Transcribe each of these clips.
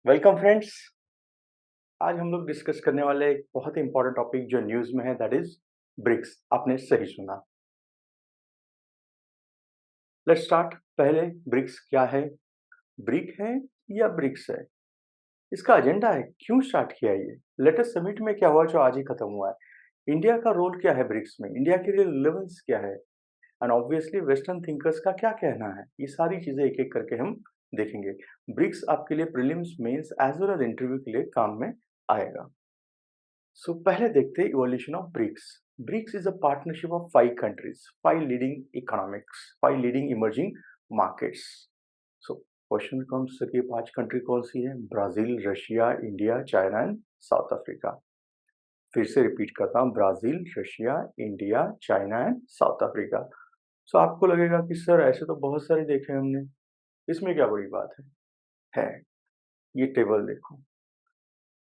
Welcome friends. आज हम लोग डिस्कस करने वाले एक बहुत ही इंपॉर्टेंट टॉपिक जो न्यूज में है, दैट इज ब्रिक्स। आपने सही सुना। Let's start. पहले ब्रिक्स क्या है, ब्रिक है या ब्रिक्स है, इसका एजेंडा है, क्यों स्टार्ट किया ये, लेटेस्ट समिट में क्या हुआ जो आज ही खत्म हुआ है, इंडिया का रोल क्या है ब्रिक्स में, इंडिया के लिए रिलेवेंस क्या है, एंड ऑब्वियसली वेस्टर्न थिंकर्स का क्या कहना है। ये सारी चीजें एक एक करके हम देखेंगे। ब्रिक्स आपके लिए prelims, mains as well as interview के लिए काम में आएगा। सो पहले देखते हैं evolution of BRICS. BRICS is a partnership of 5 countries, 5 leading economics, 5 leading emerging markets. So question comes कि ये 5 कंट्री कौन सी है? Brazil, Russia, India, China and South Africa. फिर से रिपीट करता हूँ, Brazil, Russia, India, China and South Africa. So आपको लगेगा कि सर ऐसे तो बहुत सारे देखे हमने, इसमें क्या बड़ी बात है। ये टेबल देखो।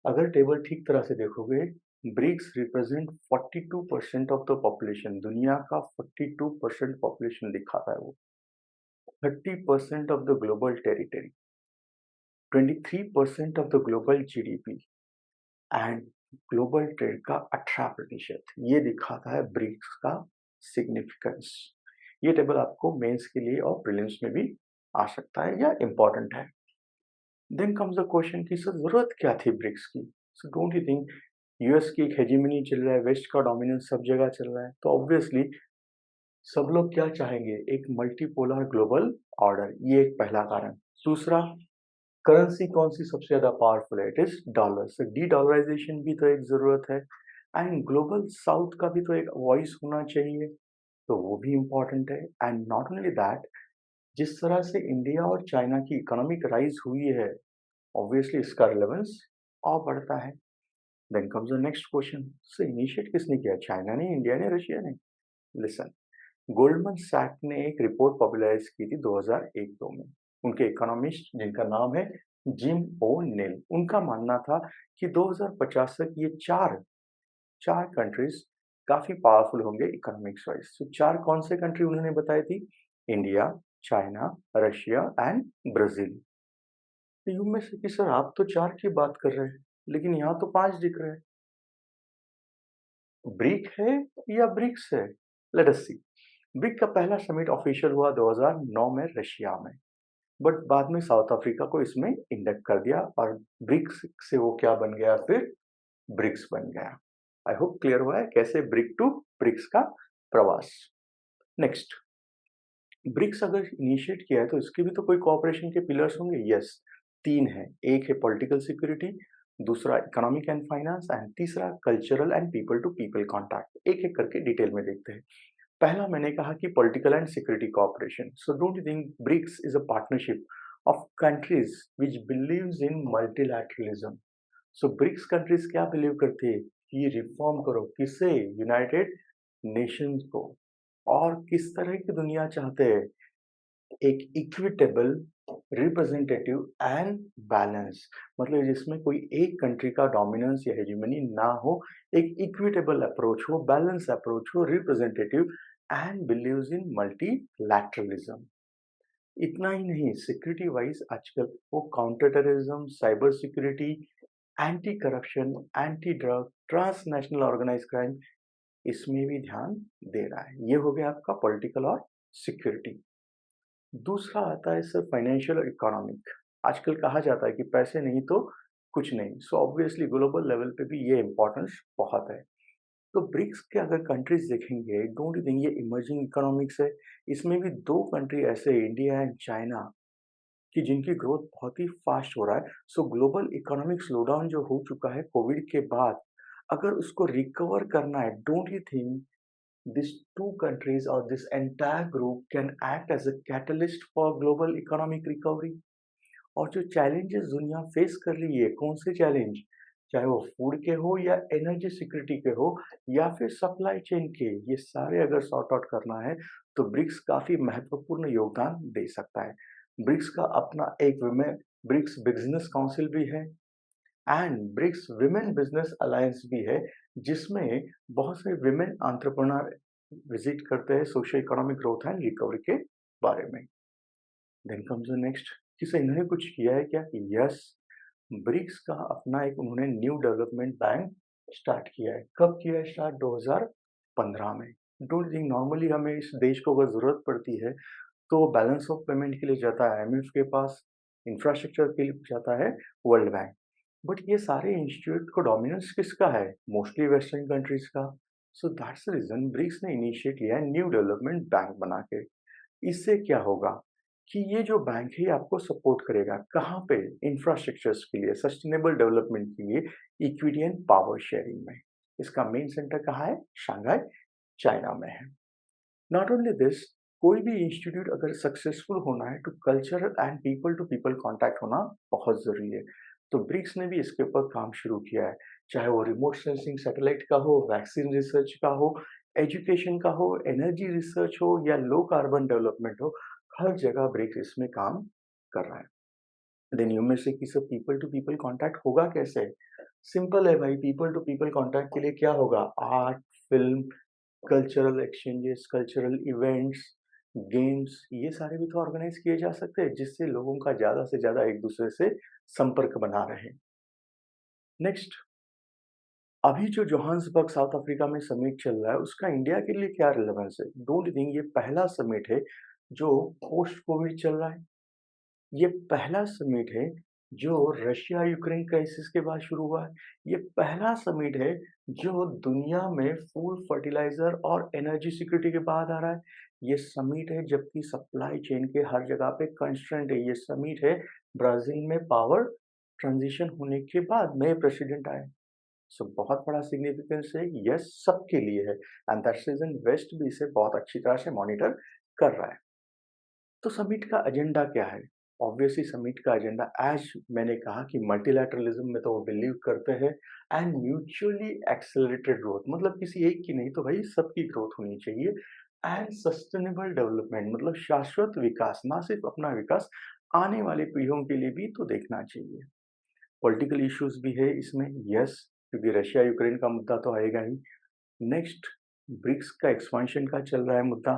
अगर टेबल ठीक तरह से देखोगे, BRICS represent 42% of the population. दुनिया का 42% पॉपुलेशन दिखाता है वो। 30% of the global territory, 23% of the global GDP and global trade का 18% ये दिखाता है ब्रिक्स का सिग्निफिकेंस। ये टेबल आपको मेंस के लिए और प्रीलिम्स में भी आ सकता है या इम्पोर्टेंट है। देन कम्स द क्वेश्चन कि सर जरूरत क्या थी ब्रिक्स की? सो डोंट यू थिंक यूएस की एक हेजेमनी चल रहा है, वेस्ट का डोमिनेंस सब जगह चल रहा है, तो ऑब्वियसली सब लोग क्या चाहेंगे? एक मल्टीपोलर ग्लोबल ऑर्डर। ये एक पहला कारण। दूसरा, करेंसी कौन सी सबसे ज्यादा पावरफुल है? It is dollar. से डी डॉलराइजेशन भी तो एक जरूरत है, एंड ग्लोबल साउथ का भी तो एक वॉइस होना चाहिए, तो वो भी इम्पोर्टेंट है। एंड नॉट ओनली दैट, जिस तरह से इंडिया और चाइना की इकोनॉमिक राइज हुई है, ऑब्वियसली इसका रिलेवेंस और बढ़ता है। Then comes the next question, so initiate किसने किया? चाइना ने, इंडिया ने, रशिया ने? लिसन, गोल्डमैन सैक ने एक रिपोर्ट पॉपुलराइज की थी 2001-2 में। उनके इकोनॉमिस्ट जिनका नाम है जिम ओ नेल, उनका मानना था कि 2050 तक ये चार चार कंट्रीज काफी पावरफुल होंगे इकोनॉमिक्स वाइज। तो चार कौन से कंट्री उन्होंने बताई थी? India, China, Russia and Brazil. तो यू में से कि सर आप तो चार की बात कर रहे हैं, लेकिन यहाँ तो 5 दिख रहे हैं। ब्रिक है या ब्रिक्स है? लेट अस सी। ब्रिक का पहला समिट ऑफिशियल हुआ 2009 में रशिया में, बट बाद में साउथ अफ्रीका को इसमें इंडक्ट कर दिया और ब्रिक्स से वो क्या बन गया? फिर ब्रिक्स बन गया। आई होप क्लियर हुआ है कैसे ब्रिक टू ब्रिक्स का प्रवास। नेक्स्ट, ब्रिक्स अगर इनिशिएट किया है तो इसके भी तो कोई कोऑपरेशन के पिलर्स होंगे। यस, 3 हैं। एक है पॉलिटिकल सिक्योरिटी, दूसरा इकोनॉमिक एंड फाइनेंस एंड तीसरा cultural and people to people contact. एक एक करके डिटेल में देखते हैं। पहला मैंने कहा कि political and security cooperation. So don't you think BRICS is a partnership of countries which believes in multilateralism? So BRICS countries क्या बिलीव करती है कि रिफॉर्म करो, किसे? यूनाइटेड नेशंस को। और किस तरह की दुनिया चाहते हैं? एक इक्विटेबल, रिप्रेजेंटेटिव एंड बैलेंस, मतलब जिसमें कोई एक कंट्री का डोमिनेंस या हेजेमनी ना हो, एक इक्विटेबल अप्रोच हो, बैलेंस अप्रोच हो, representative and believes in multilateralism. इतना ही नहीं, सिक्योरिटी वाइज आजकल वो counter terrorism, cyber security, anti corruption, anti drug, transnational organise crime, इसमें भी ध्यान दे रहा है। ये हो गया आपका पॉलिटिकल और सिक्योरिटी। दूसरा आता है सर फाइनेंशियल और इकोनॉमिक। आजकल कहा जाता है कि पैसे नहीं तो कुछ नहीं। सो ऑब्वियसली ग्लोबल लेवल पे भी ये इम्पोर्टेंस बहुत है। तो ब्रिक्स के अगर कंट्रीज देखेंगे, डोंट यू थिंक ये इमर्जिंग इकोनॉमिक्स है? इसमें भी 2 कंट्री ऐसे हैं, इंडिया एंड चाइना, कि जिनकी ग्रोथ बहुत ही फास्ट हो रहा है। सो ग्लोबल इकोनॉमिक स्लोडाउन जो हो चुका है कोविड के बाद, अगर उसको रिकवर करना है, don't you think these two countries or this entire group can act as a catalyst for global economic recovery? और जो चैलेंजेस दुनिया फेस कर रही है, कौन से चैलेंज, चाहे वो फूड के हो या एनर्जी सिक्योरिटी के हो या फिर सप्लाई चेन के, ये सारे अगर सॉर्ट आउट करना है तो ब्रिक्स काफी महत्वपूर्ण योगदान दे सकता है। ब्रिक्स का अपना एक विमेन ब्रिक्स बिजनेस काउंसिल भी है and BRICS women business alliance भी है, जिसमें बहुत से विमेन एंटरप्रेन्योर विजिट करते हैं social economic growth and recovery के बारे में। देन कम्स द नेक्स्ट, कि सर इन्होंने कुछ किया है क्या? यस, ब्रिक्स का अपना एक उन्होंने न्यू डेवलपमेंट बैंक स्टार्ट किया है। कब किया है स्टार्ट? 2015 में। डोंट थिंक नॉर्मली हमें इस देश को अगर ज़रूरत पड़ती है, तो बैलेंस ऑफ पेमेंट के लिए जाता है आईएमएफ के पास, इंफ्रास्ट्रक्चर के लिए जाता है वर्ल्ड बैंक। बट ये सारे इंस्टीट्यूट को डोमिनेंस किसका है? मोस्टली वेस्टर्न कंट्रीज़ का। So that's the reason BRICS ने इनिशिएट लिया है न्यू डेवलपमेंट बैंक बना के। इससे क्या होगा कि ये जो बैंक है ये आपको सपोर्ट करेगा कहाँ पे? इंफ्रास्ट्रक्चर्स के लिए, सस्टेनेबल डेवलपमेंट के लिए, इक्विटी एंड पावर शेयरिंग में। इसका मेन सेंटर कहाँ है? शंघाई, चाइना में है। नॉट ओनली दिस, कोई भी इंस्टीट्यूट अगर सक्सेसफुल होना है तो cultural and people to people contact होना बहुत ज़रूरी है। तो ब्रिक्स ने भी इसके ऊपर काम शुरू किया है, चाहे वो रिमोट सेंसिंग सैटेलाइट का हो, वैक्सीन रिसर्च का हो, एजुकेशन का हो, एनर्जी रिसर्च हो या लो कार्बन डेवलपमेंट हो, हर जगह ब्रिक्स इसमें काम कर रहा है। देन यू में से कि सब पीपल टू पीपल कांटेक्ट होगा कैसे? सिंपल है भाई, पीपल टू पीपल कांटेक्ट के लिए क्या होगा? Art, film, cultural exchanges, cultural events, games, ये सारे भी तो ऑर्गेनाइज किए जा सकते हैं जिससे लोगों का ज़्यादा से ज़्यादा एक दूसरे से संपर्क बना रहे। नेक्स्ट, अभी जो जोहान्सबर्ग साउथ अफ्रीका में समिट चल रहा है उसका इंडिया के लिए क्या रिलेवेंस है? डोंट थिंक ये पहला समिट है जो पोस्ट कोविड चल रहा है। ये पहला समिट है जो रशिया यूक्रेन क्राइसिस के बाद शुरू हुआ है। ये पहला समिट है जो दुनिया में फूड, फर्टिलाइज़र और एनर्जी सिक्योरिटी के बाद आ रहा है। ये समिट है जबकि सप्लाई चेन के हर जगह पे कंस्ट्रेंट है। ये समिट है ब्राज़ील में पावर ट्रांज़िशन होने के बाद नए प्रेसिडेंट आए। सो बहुत बड़ा सिग्निफिकेंस है, यस सबके लिए है एंड दैट्स रीज़न वेस्ट भी इसे बहुत अच्छी तरह से मॉनिटर कर रहा है। तो समिट का एजेंडा क्या है? ऑब्वियसली समिट का एजेंडा एज मैंने कहा कि मल्टीलैटरलिज्म में तो वो बिलीव करते हैं एंड म्यूचुअली एक्सेलरेटेड ग्रोथ, मतलब किसी एक की नहीं तो भाई सबकी ग्रोथ होनी चाहिए एंड सस्टेनेबल डेवलपमेंट, मतलब शाश्वत विकास, ना सिर्फ अपना विकास, आने वाली पीढ़ियों के लिए भी तो देखना चाहिए। पॉलिटिकल इश्यूज भी है इसमें, यस, क्योंकि रशिया यूक्रेन का मुद्दा तो आएगा ही। नेक्स्ट, ब्रिक्स का एक्सपांशन का चल रहा है मुद्दा,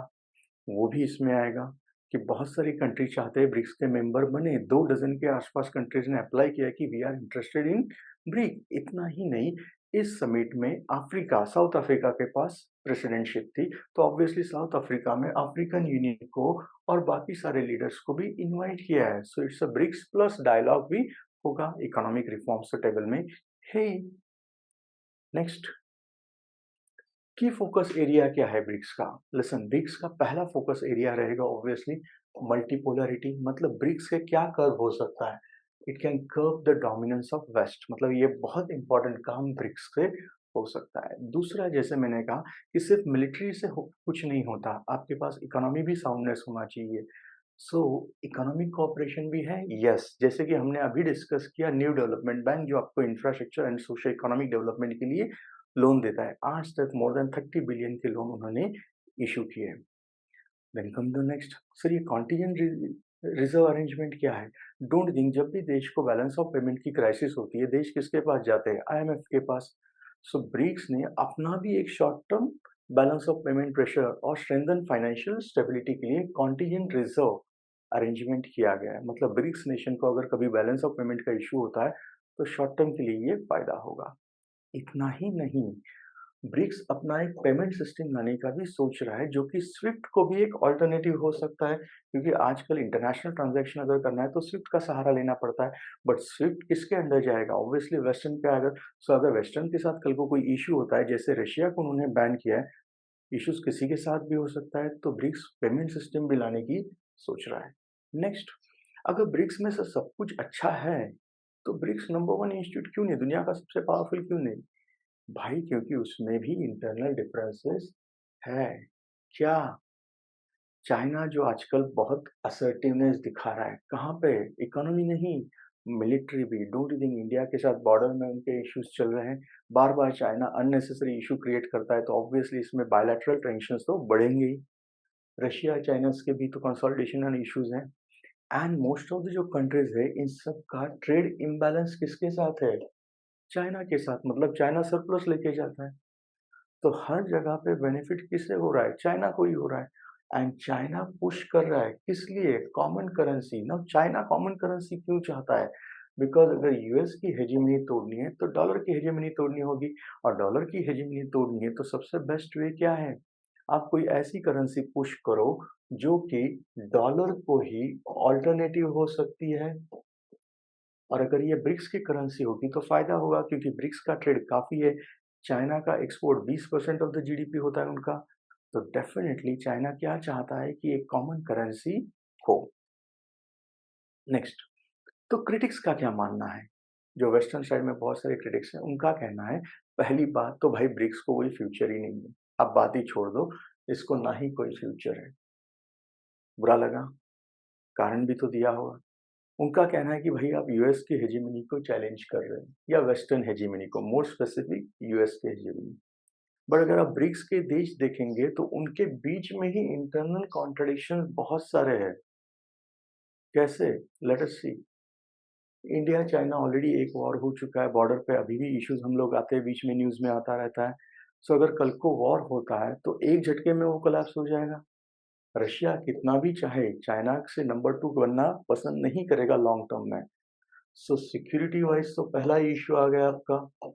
वो भी इसमें आएगा कि बहुत सारी कंट्री चाहते हैं ब्रिक्स के मेंबर बने। 2 डज़न के आसपास कंट्रीज़ ने अप्लाई किया कि we are interested in BRIC. इतना ही नहीं, इस समिट में अफ्रीका, साउथ अफ्रीका के पास प्रेसिडेंटशिप थी, तो ऑब्वियसली साउथ अफ्रीका में अफ्रीकन यूनियन को और बाकी सारे लीडर्स को भी इनवाइट किया है। So it's a BRICS plus dialogue भी होगा, इकोनॉमिक रिफॉर्म्स तो टेबल में है ही। नेक्स्ट, की फोकस एरिया क्या है ब्रिक्स का? लिसन, ब्रिक्स का पहला फोकस एरिया रहेगा ऑब्वियसली मल्टीपोलरिटी, मतलब ब्रिक्स के क्या कर्व हो सकता है? It can curb the dominance of west, मतलब ये बहुत इंपॉर्टेंट काम ब्रिक्स से हो सकता है। दूसरा, जैसे मैंने कहा कि सिर्फ मिलिट्री से कुछ नहीं होता, आपके पास इकोनॉमी भी साउंडनेस होना चाहिए। सो इकोनॉमिक कोऑपरेशन भी है, यस, जैसे कि हमने अभी डिस्कस किया न्यू डेवलपमेंट बैंक जो आपको infrastructure and social economic development के लिए लोन देता है। आज तक मोर देन 30 बिलियन के लोन उन्होंने इश्यू किए हैं। Then come the next, sir ये कॉन्टिजेंट रिजर्व अरेंजमेंट क्या है? डोंट थिंक, जब भी देश को बैलेंस ऑफ पेमेंट की क्राइसिस होती है, देश किसके पास जाते हैं? आईएमएफ के पास। सो ब्रिक्स ने अपना भी एक short term balance of payment pressure और स्ट्रेंथन फाइनेंशियल स्टेबिलिटी के लिए कॉन्टिजेंट रिजर्व अरेंजमेंट किया गया है। मतलब ब्रिक्स नेशन को अगर कभी बैलेंस ऑफ पेमेंट का इश्यू होता है तो शॉर्ट टर्म के लिए ये फायदा होगा। इतना ही नहीं, ब्रिक्स अपना एक पेमेंट सिस्टम लाने का भी सोच रहा है जो कि स्विफ्ट को भी एक ऑल्टरनेटिव हो सकता है, क्योंकि आजकल इंटरनेशनल ट्रांजैक्शन अगर करना है तो स्विफ्ट का सहारा लेना पड़ता है। बट स्विफ्ट किसके अंडर जाएगा? ऑब्वियसली वेस्टर्न पे। अगर सो अगर वेस्टर्न के साथ कल को कोई इश्यू होता है, जैसे रशिया को उन्होंने बैन किया है, इश्यूज किसी के साथ भी हो सकता है, तो ब्रिक्स पेमेंट सिस्टम भी लाने की सोच रहा है। नेक्स्ट, अगर ब्रिक्स में से सब कुछ अच्छा है तो ब्रिक्स नंबर वन इंस्टीट्यूट क्यों नहीं, दुनिया का सबसे पावरफुल क्यों नहीं? भाई क्योंकि उसमें भी इंटरनल डिफरेंसेस है। क्या? चाइना जो आजकल बहुत असर्टिवनेस दिखा रहा है, कहाँ पे? इकोनॉमी नहीं, मिलिट्री भी। डोंट यू थिंक इंडिया के साथ बॉर्डर में उनके इश्यूज चल रहे हैं, बार बार चाइना अननेसेसरी इशू क्रिएट करता है, तो ऑब्वियसली इसमें बायलैटरल टेंशन तो बढ़ेंगे ही। रशिया चाइना के भी तो कंसोलिडेशन एंड इश्यूज हैं एंड मोस्ट ऑफ द जो कंट्रीज है इन सब का ट्रेड इम्बैलेंस किसके साथ है? चाइना के साथ, मतलब चाइना सरप्लस लेके जाता है। तो हर जगह पे बेनिफिट किससे हो रहा है? चाइना को ही हो रहा है एंड चाइना पुश कर रहा है किस लिए? Common currency. ना, चाइना कॉमन करेंसी क्यों चाहता है? बिकॉज़ अगर यूएस की हेजेमनी तोड़नी है, तो डॉलर की हेजेमनी तोड़नी होगी और डॉलर की हेजेमनी तोड़नी है, तो सबसे बेस्ट वे क्या है? आप कोई ऐसी करेंसी पुश करो, जो कि डॉलर को ही अल्टरनेटिव हो सकती है और अगर ये ब्रिक्स की करेंसी होगी, तो फ़ायदा होगा क्योंकि ब्रिक्स का ट्रेड काफ़ी है। चाइना का एक्सपोर्ट 20% ऑफ द जीडीपी होता है उनका, तो डेफ़िनेटली चाइना क्या चाहता है कि एक कॉमन करेंसी हो। नेक्स्ट, तो क्रिटिक्स का क्या मानना है? जो वेस्टर्न साइड में बहुत सारे क्रिटिक्स हैं, उनका कहना है, पहली बात तो भाई ब्रिक्स को कोई फ्यूचर ही नहीं है। आप बात ही छोड़ दो, इसको ना ही कोई फ्यूचर है। बुरा लगा? कारण भी तो दिया होगा। उनका कहना है कि भई आप यूएस की हेजेमनी को चैलेंज कर रहे हैं या वेस्टर्न हेजेमनी को, मोर स्पेसिफिक यूएस की हेजेमनी। बट अगर आप ब्रिक्स के देश देखेंगे तो उनके बीच में ही इंटरनल कॉन्ट्रडिक्शंस बहुत सारे हैं। कैसे? लेट अस सी। इंडिया चाइना ऑलरेडी एक वॉर हो चुका है, बॉर्डर पे अभी भी इश्यूज हम लोग आते हैं, बीच में न्यूज़ में आता रहता है। सो अगर कल को वॉर होता है तो एक झटके में वो कोलैप्स हो जाएगा। रशिया कितना भी चाहे चाइना से नंबर 2 बनना पसंद नहीं करेगा लॉन्ग टर्म में। सो सिक्योरिटी वाइज़ तो पहला ही इश्यू आ गया आपका।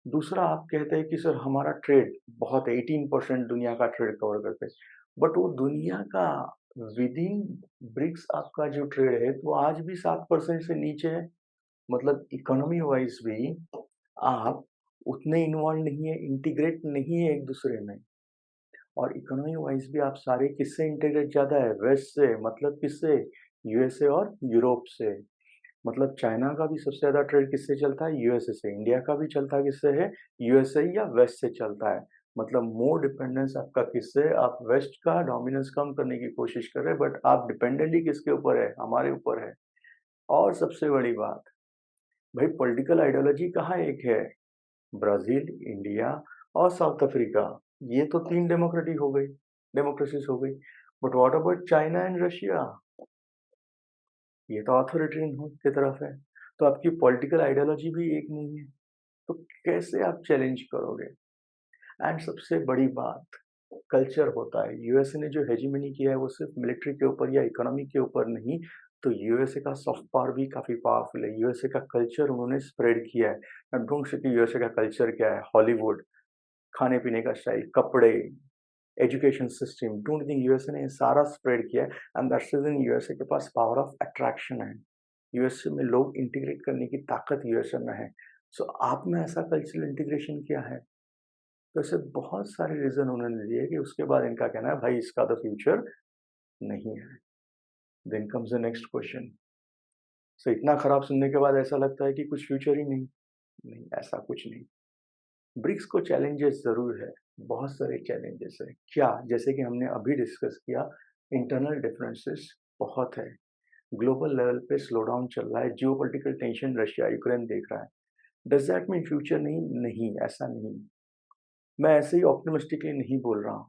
दूसरा आप कहते हैं कि सर हमारा ट्रेड बहुत है, 18% दुनिया का ट्रेड कवर करते हैं। बट वो दुनिया का विदिन ब्रिक्स आपका जो ट्रेड है, तो आज भी 7% से नीचे है। मतलब इकोनॉमी वाइज़ भी आप उतने इन्वॉल्व नहीं है, इंटीग्रेट नहीं है एक-दूसरे में और इकोनॉमी वाइज़ भी आप सारे किससे इंटीग्रेट ज़्यादा है? वेस्ट से, मतलब किससे? यूएसए और यूरोप से। मतलब चाइना का भी सबसे ज़्यादा ट्रेड किससे चलता है? यूएसए से। इंडिया का भी चलता किससे है? यूएसए या वेस्ट से चलता है। मतलब मोर डिपेंडेंस आपका किससे है? आप वेस्ट का डोमिनेंस कम करने की कोशिश कर रहे हैं, बट आप डिपेंडेंट ही किसके ऊपर है? हमारे ऊपर है। और सबसे बड़ी बात, भाई पॉलिटिकल आइडियोलॉजी कहाँ एक है? ब्राज़ील, इंडिया और साउथ अफ्रीका। ये तो 3 डेमोक्रेसीज़ हो गई। But what about China and Russia? ये तो ऑथोरिटेरियन हो की तरफ है। तो आपकी पॉलिटिकल आइडियोलॉजी भी एक नहीं है। तो कैसे आप चैलेंज करोगे? एंड सबसे बड़ी बात, कल्चर होता है। यूएसए ने जो हेजेमनी किया है वो सिर्फ मिलिट्री के ऊपर या इकोनॉमी के ऊपर नहीं, तो यूएसए का सॉफ्ट पावर भी काफ़ी पावरफुल है। यूएसए का कल्चर उन्होंने स्प्रेड किया है। अब ढूँढ सकते यूएसए का कल्चर क्या है? हॉलीवुड, खाने-पीने का स्टाइल, कपड़े, education system, don't think USA ने ये सारा स्प्रेड किया है and that's the reason USA के पास पावर ऑफ अट्रैक्शन है। यूएसए में लोग इंटीग्रेट करने की ताकत यूएसए में है। सो आप में ऐसा कल्चरल इंटीग्रेशन क्या है? तो ऐसे बहुत सारे रीज़न उन्होंने दिए कि उसके बाद इनका कहना है भाई इसका तो फ्यूचर नहीं है। Then comes the next question. So इतना खराब सुनने के बाद ऐसा लगता है कि कुछ फ्यूचर ही नहीं। नहीं, ऐसा कुछ नहीं। ब्रिक्स को चैलेंजेस ज़रूर है, बहुत सारे चैलेंजेस हैं। क्या? जैसे कि हमने अभी डिस्कस किया, इंटरनल डिफरेंसेस बहुत है। ग्लोबल लेवल पे स्लो डाउन चल रहा है, जियोपॉलिटिकल टेंशन रशिया यूक्रेन देख रहा है। डज़ दैट मीन फ्यूचर नहीं? नहीं, ऐसा नहीं। मैं ऐसे ही ऑप्टिमिस्टिकली नहीं बोल रहा हूँ।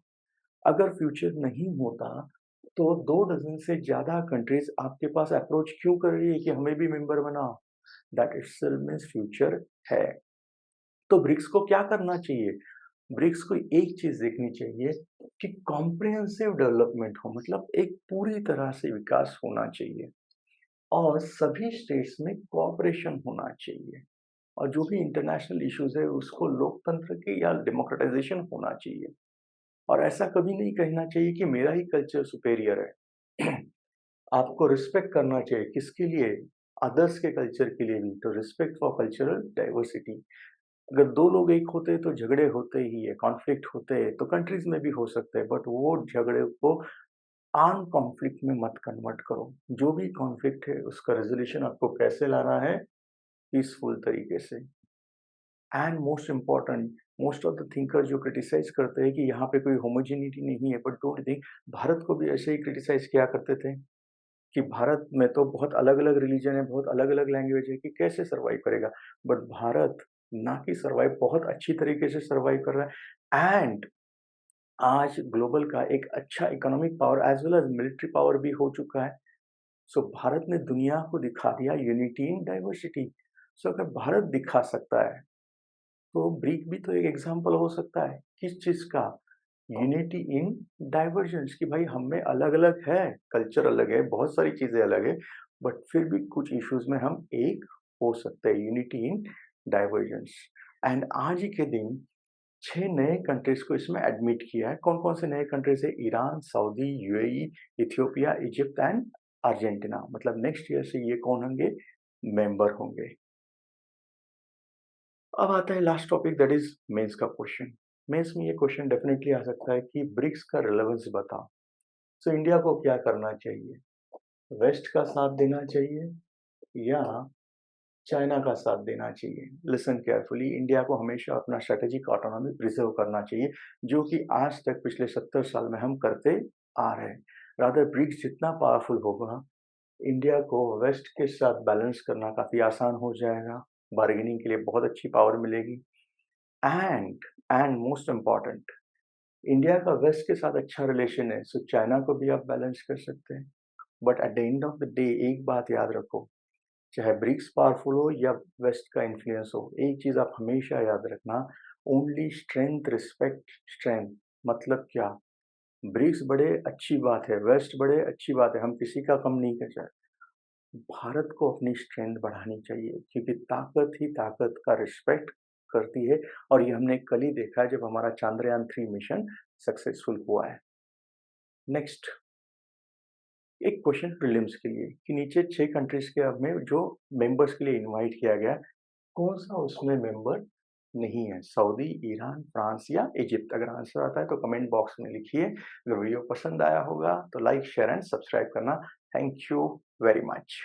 अगर फ्यूचर नहीं होता, तो 2 डज़न से ज़्यादा कंट्रीज़ आपके पास अप्रोच क्यों कर रही है कि हमें भी मेंबर बनाओ? दैट इटसेल्फ मीन्स फ्यूचर है। तो ब्रिक्स को क्या करना चाहिए? ब्रिक्स को एक चीज़ देखनी चाहिए कि कॉम्प्रिहेंसिव डेवलपमेंट हो, मतलब एक पूरी तरह से विकास होना चाहिए और सभी स्टेट्स में कोऑपरेशन होना चाहिए और जो भी इंटरनेशनल इश्यूज़ है उसको लोकतंत्र के या डेमोक्रेटाइज़ेशन होना चाहिए और ऐसा कभी नहीं कहना चाहिए कि मेरा ही कल्चर सुपेरियर है। आपको रिस्पेक्ट करना चाहिए किसके लिए? अदर्स के कल्चर के लिए भी, तो रिस्पेक्ट फॉर कल्चरल डाइवर्सिटी। अगर 2 लोग एक होते हैं तो झगड़े होते ही है, कॉन्फ्लिक्ट होते हैं, तो कंट्रीज़ में भी हो सकते हैं, बट वो झगड़े को आर्म्ड कॉन्फ्लिक्ट में मत कन्वर्ट करो। जो भी कॉन्फ्लिक्ट है उसका रेज़ोल्यूशन आपको कैसे लाना है? पीसफुल तरीके से। And most important, most of the thinker जो क्रिटिसाइज़ करते हैं कि यहाँ पे कोई होमोजेनिटी नहीं है, बट डोंट थिंक, भारत को भी ऐसे ही क्रिटिसाइज़ किया करते थे कि भारत में तो बहुत अलग-अलग रिलीजन है, बहुत अलग-अलग लैंग्वेज है कि कैसे सर्वाइव करेगा? बट भारत ना कि सर्वाइव, बहुत अच्छी तरीके से सर्वाइव कर रहा है एंड आज ग्लोबल का एक अच्छा economic power as well as military power भी हो चुका है। सो भारत ने दुनिया को दिखा दिया यूनिटी इन डाइवर्सिटी। सो अगर भारत दिखा सकता है, तो ब्रिक भी तो एक एग्ज़ाम्पल हो सकता है। किस चीज़ का? यूनिटी इन डाइवर्जेंस, कि भाई हम में अलग-अलग है, कल्चर अलग है, बहुत सारी चीज़ें अलग है, बट फिर भी कुछ इश्यूज में हम एक हो सकते हैं, यूनिटी इन डाइवर्जेंस। एंड आज ही के दिन 6 नए कंट्रीज को इसमें एडमिट किया है। कौन-कौन से नए कंट्रीज है? Iran, Saudi, UAE, Ethiopia, Egypt and Argentina. मतलब नेक्स्ट ईयर से ये कौन होंगे? मेंबर होंगे। अब आता है last topic, that is mains का क्वेश्चन। मेंस में ये क्वेश्चन डेफिनेटली आ सकता है कि ब्रिक्स का रिलेवेंस बताओ। सो इंडिया को क्या करना चाहिए? वेस्ट का साथ देना चाहिए या चाइना का साथ देना चाहिए? लिसन केयरफुली, इंडिया को हमेशा अपना स्ट्रेटेजिक ऑटोनॉमी प्रिजर्व करना चाहिए, जो कि आज तक पिछले 70 साल में हम करते आ रहे हैं। रादर ब्रिक्स जितना पावरफुल होगा, इंडिया को वेस्ट के साथ बैलेंस करना काफ़ी आसान हो जाएगा, बार्गेनिंग के लिए बहुत अच्छी पावर मिलेगी। And and most important, India का वेस्ट के साथ अच्छा रिलेशन है, सो चाइना को भी आप बैलेंस कर सकते हैं। But at the end of the day एक बात याद रखो, चाहे ब्रिक्स पावरफुल हो या वेस्ट का इन्फ्लुएंस हो, एक चीज़ आप हमेशा याद रखना, ओनली स्ट्रेंथ रिस्पेक्ट स्ट्रेंथ। मतलब क्या? ब्रिक्स बढ़े अच्छी बात है, वेस्ट बढ़े अच्छी बात है, हम किसी का कम नहीं कर रहे। भारत को अपनी स्ट्रेंथ बढ़ानी चाहिए, क्योंकि ताकत ही ताकत का रिस्पेक्ट करती है। और ये हमने कल ही देखा है जब हमारा चांद्रयान-3 मिशन सक्सेसफुल हुआ है। नेक्स्ट, एक क्वेश्चन प्रीलिम्स के लिए कि नीचे 6 कंट्रीज के अब में जो मेंबर्स के लिए इनवाइट किया गया, कौन-सा उसमें मेंबर नहीं है? सऊदी, ईरान, फ्रांस या इजिप्ट? अगर आंसर आता है तो कमेंट बॉक्स में लिखिए। अगर वीडियो पसंद आया होगा तो लाइक, शेयर एंड सब्सक्राइब करना। Thank you very much.